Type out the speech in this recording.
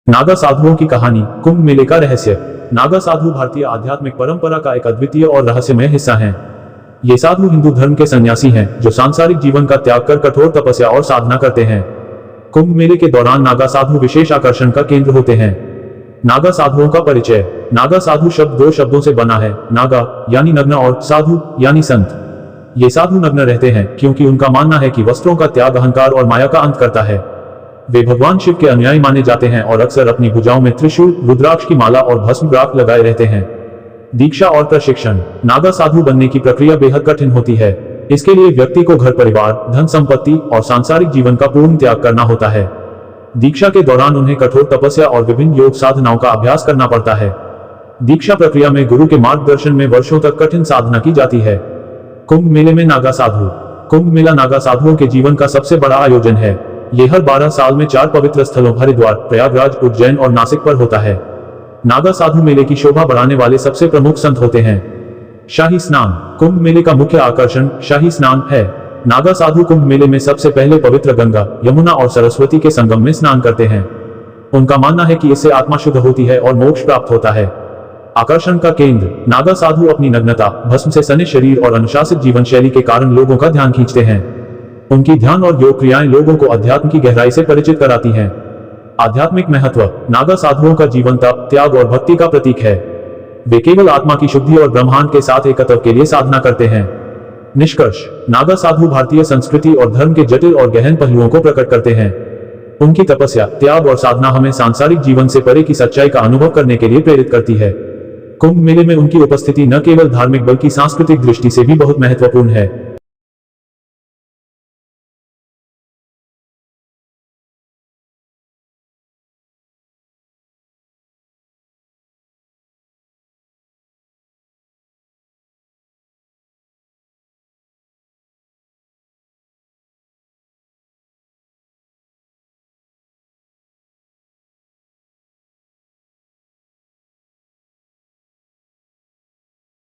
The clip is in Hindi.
नागा साधुओं की कहानी। कुंभ मेले का रहस्य। नागा साधु भारतीय आध्यात्मिक परंपरा का एक अद्वितीय और रहस्यमय हिस्सा हैं। ये साधु हिंदू धर्म के सन्यासी हैं जो सांसारिक जीवन का त्याग कर कठोर तपस्या और साधना करते हैं। कुंभ मेले के दौरान नागा साधु विशेष आकर्षण का केंद्र होते हैं। नागा साधुओं का परिचय। नागा साधु शब्द दो शब्दों से बना है, नागा यानी नग्न और साधु यानी संत। ये साधु नग्न रहते हैं क्योंकि उनका मानना है कि वस्त्रों का त्याग अहंकार और माया का अंत करता है। वे भगवान शिव के अनुयायी माने जाते हैं और अक्सर अपनी भुजाओं में त्रिशूल, रुद्राक्ष की माला और भस्म राख लगाए रहते हैं। दीक्षा और प्रशिक्षण। नागा साधु बनने की प्रक्रिया बेहद कठिन होती है। इसके लिए व्यक्ति को घर परिवार, धन संपत्ति और सांसारिक जीवन का पूर्ण त्याग करना होता है। दीक्षा के दौरान उन्हें कठोर तपस्या और विभिन्न योग साधनाओं का अभ्यास करना पड़ता है। दीक्षा प्रक्रिया में गुरु के मार्गदर्शन में वर्षों तक कठिन साधना की जाती है। कुंभ मेले में नागा साधु। कुंभ मेला नागा साधुओं के जीवन का सबसे बड़ा आयोजन है। ये हर 12 साल में 4 पवित्र स्थलों हरिद्वार, प्रयागराज, उज्जैन और नासिक पर होता है। नागा साधु मेले की शोभा बढ़ाने वाले सबसे प्रमुख संत होते हैं। शाही स्नान। कुंभ मेले का मुख्य आकर्षण शाही स्नान है। नागा साधु कुंभ मेले में सबसे पहले पवित्र गंगा, यमुना और सरस्वती के संगम में स्नान करते हैं। उनका मानना है कि इससे आत्मा शुद्ध होती है और मोक्ष प्राप्त होता है। आकर्षण का केंद्र। नागा साधु अपनी नग्नता, भस्म से सने शरीर और अनुशासित जीवन शैली के कारण लोगों का ध्यान खींचते हैं। उनकी ध्यान और योग क्रियाएं लोगों को अध्यात्म की गहराई से परिचित कराती हैं। आध्यात्मिक महत्व। नागा साधुओं का जीवन तप, त्याग और भक्ति का प्रतीक है। वे केवल आत्मा की शुद्धि और ब्रह्मांड के साथ एकत्व के लिए साधना करते हैं। निष्कर्ष। नागा साधु भारतीय संस्कृति और धर्म के जटिल और गहन पहलुओं को प्रकट करते हैं। उनकी तपस्या, त्याग और साधना हमें सांसारिक जीवन से परे की सच्चाई का अनुभव करने के लिए प्रेरित करती है। कुंभ मेले में उनकी उपस्थिति न केवल धार्मिक बल्कि सांस्कृतिक दृष्टि से भी बहुत महत्वपूर्ण है।